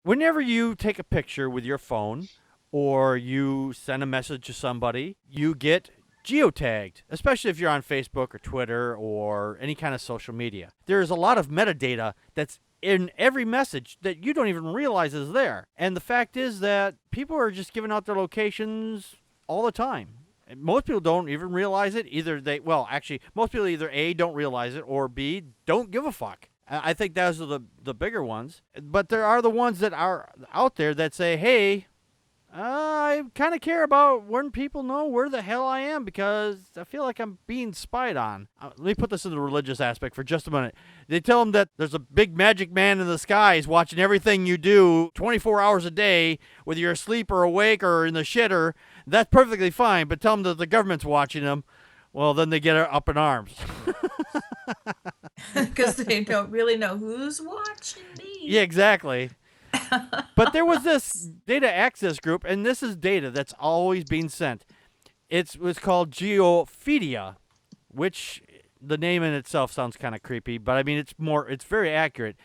whenever you take a picture with your phone or you send a message to somebody, you get geotagged, especially if you're on Facebook or Twitter or any kind of social media. There's a lot of metadata that's in every message that you don't even realize is there. And the fact is that people are just giving out their locations all the time. And most people don't even realize it. Actually, most people either A, don't realize it, or B, don't give a fuck. I think those are the bigger ones. But there are the ones that are out there that say, hey, I kind of care about when people know where the hell I am because I feel like I'm being spied on. Let me put this in the religious aspect for just a minute. They tell them that there's a big magic man in the skies watching everything you do 24 hours a day, whether you're asleep or awake or in the shitter. That's perfectly fine, but tell them that the government's watching them. Well, then they get up in arms. Because they don't really know who's watching Yeah, me. exactly. But there was this data access group, and this is data that's always being sent. It was called Geofeedia, which the name in itself sounds kind of creepy, but I mean it's very accurate.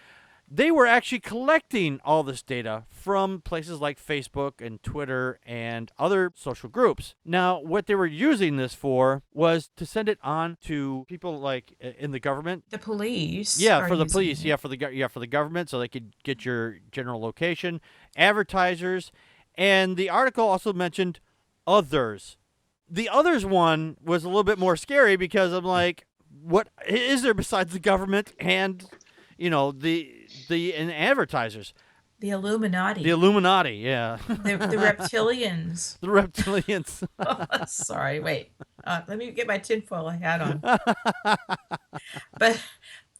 They were actually collecting all this data from places like Facebook and Twitter and other social groups. Now, what they were using this for was to send it on to people like in the government. The police Yeah, are for the using police. it. For the government, so they could get your general location. Advertisers, and the article also mentioned others. The others one was a little bit more scary because I'm like, what is there besides the government and and advertisers? The The Illuminati. Illuminati, yeah, The reptilians. the reptilians. Sorry, wait. Let me get my tinfoil hat on. But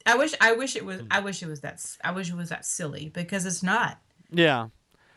I wish it was that silly because it's not. Yeah.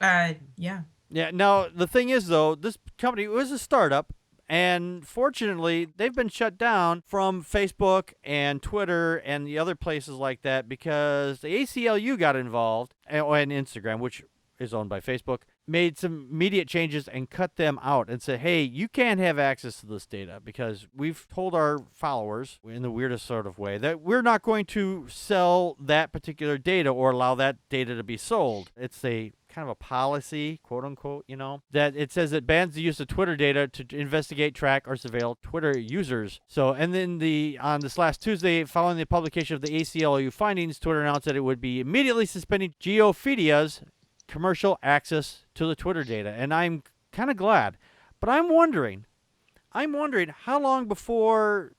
Yeah. Yeah. Now the thing is, though, this company was a startup, and fortunately, they've been shut down from Facebook and Twitter and the other places like that because the ACLU got involved and Instagram, which is owned by Facebook, made some immediate changes and cut them out and said, hey, you can't have access to this data because we've told our followers in the weirdest sort of way that we're not going to sell that particular data or allow that data to be sold. It's a kind of a policy, quote unquote, that it says it bans the use of Twitter data to investigate, track, or surveil Twitter users. So, and then on this last Tuesday, following the publication of the ACLU findings, Twitter announced that it would be immediately suspending Geofeedia's commercial access to the Twitter data. And I'm kind of glad. But I'm wondering how long before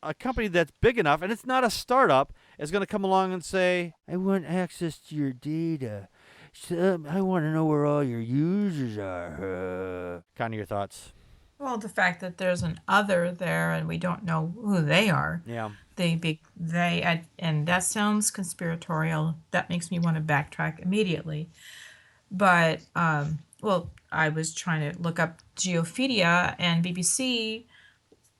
a company that's big enough, and it's not a startup, is going to come along and say, I want access to your data. I want to know where all your users are. Kind of your thoughts. Well, the fact that there's an other there and we don't know who they are. Yeah. And that sounds conspiratorial. That makes me want to backtrack immediately. But well, I was trying to look up Geofeedia, and BBC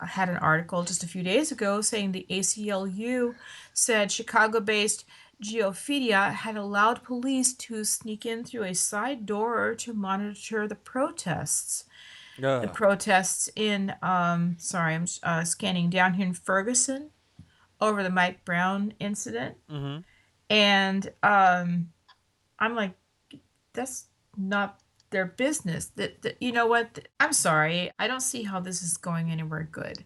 had an article just a few days ago saying the ACLU said Chicago-based Geofeedia had allowed police to sneak in through a side door to monitor the protests. The Ugh. protests in, sorry, I'm scanning down here in Ferguson over the Mike Brown incident. Mm-hmm. And I'm like, that's not their business. You know what? I'm sorry. I don't see how this is going anywhere good.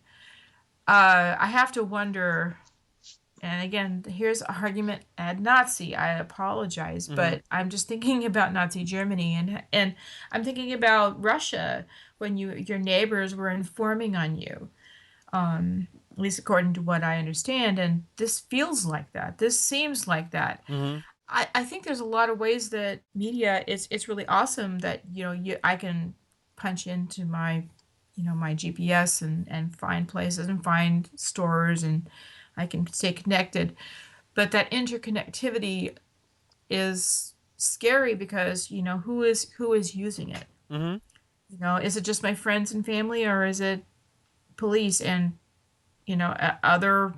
I have to wonder. And again, here's an argument ad Nazi. I apologize, Mm-hmm. but I'm just thinking about Nazi Germany, and I'm thinking about Russia when your neighbors were informing on you. At least according to what I understand, and this feels like that. This seems like that. Mm-hmm. I think there's a lot of ways that media it's really awesome that I can punch into my my GPS and find places and find stores, and I can stay connected. But that interconnectivity is scary because who is using it? Mm-hmm. Is it just my friends and family, or is it police and other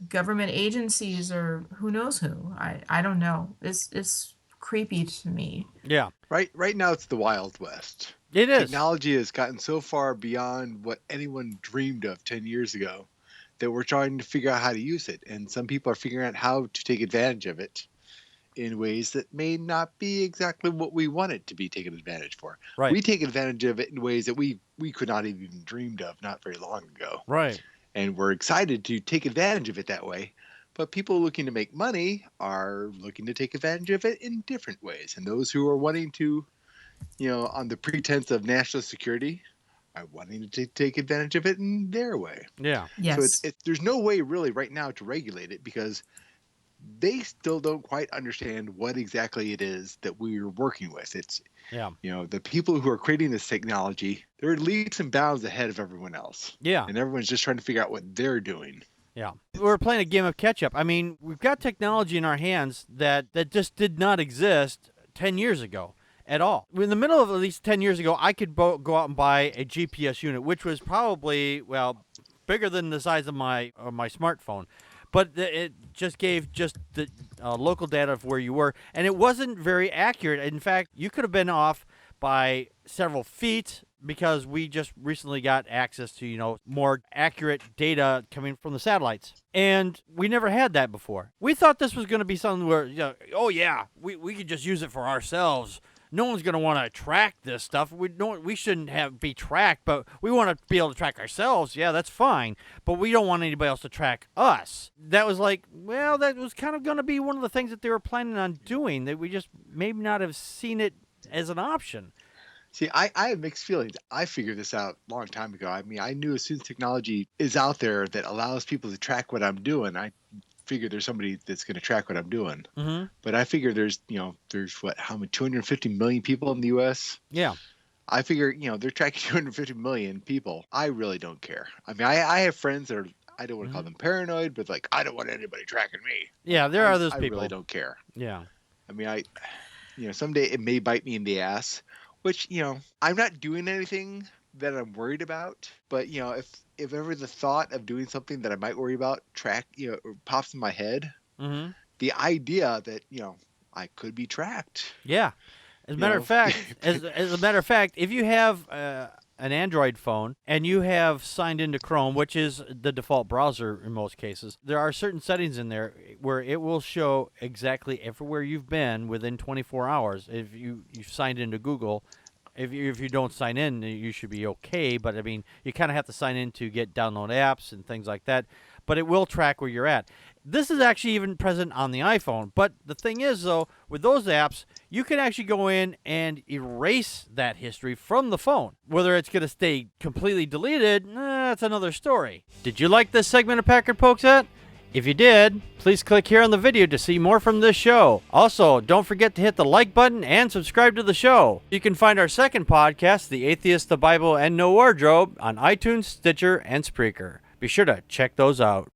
government agencies, or who knows who? I don't know. It's creepy to me. Yeah. Right now, it's the Wild West. It is. Technology has gotten so far beyond what anyone dreamed of 10 years ago that we're trying to figure out how to use it. And some people are figuring out how to take advantage of it. in ways that may not be exactly what we want it to be taken advantage for. Right. We take advantage of it in ways that we could not have even dreamed of not very long ago. Right. And we're excited to take advantage of it that way. But people looking to make money are looking to take advantage of it in different ways. And those who are wanting to, on the pretense of national security, are wanting to take advantage of it in their way. Yeah. Yes. So there's no way really right now to regulate it because they still don't quite understand what exactly it is that we're working with. It's, the people who are creating this technology, they're leaps and bounds ahead of everyone else. Yeah. And everyone's just trying to figure out what they're doing. Yeah. We're playing a game of catch-up. I mean, we've got technology in our hands that just did not exist 10 years ago at all. In the middle of at least 10 years ago, I could go out and buy a GPS unit, which was probably, bigger than the size of my smartphone. But it just gave the local data of where you were, and it wasn't very accurate. In fact, you could have been off by several feet because we just recently got access to, more accurate data coming from the satellites. And we never had that before. We thought this was going to be something where, we could just use it for ourselves. No one's going to want to track this stuff. We shouldn't be tracked, but we want to be able to track ourselves. Yeah, that's fine. But we don't want anybody else to track us. That was that was kind of going to be one of the things that they were planning on doing, that we just maybe not have seen it as an option. See, I have mixed feelings. I figured this out a long time ago. I mean, I knew as soon as technology is out there that allows people to track what I'm doing, I figure there's somebody that's going to track what I'm doing. Mm-hmm. But I figure there's 250 million people in the U.S.? Yeah. I figure, they're tracking 250 million people. I really don't care. I mean, I have friends that are, I don't want to call them paranoid, but I don't want anybody tracking me. Yeah, there are those people. I really don't care. Yeah. I mean, someday it may bite me in the ass, which, I'm not doing anything that I'm worried about. But, if ever the thought of doing something that I might worry about pops in my head, mm-hmm. the idea that, I could be tracked. Yeah. As a matter of fact, if you have an Android phone and you have signed into Chrome, which is the default browser in most cases, there are certain settings in there where it will show exactly everywhere you've been within 24 hours. If you've signed into Google, if you don't sign in, you should be okay. But, I mean, you kind of have to sign in to download apps and things like that. But it will track where you're at. This is actually even present on the iPhone. But the thing is, though, with those apps, you can actually go in and erase that history from the phone. Whether it's going to stay completely deleted, that's another story. Did you like this segment of Packard Pokes At? If you did, please click here on the video to see more from this show. Also, don't forget to hit the like button and subscribe to the show. You can find our second podcast, The Atheist, the Bible, and No Wardrobe, on iTunes, Stitcher, and Spreaker. Be sure to check those out.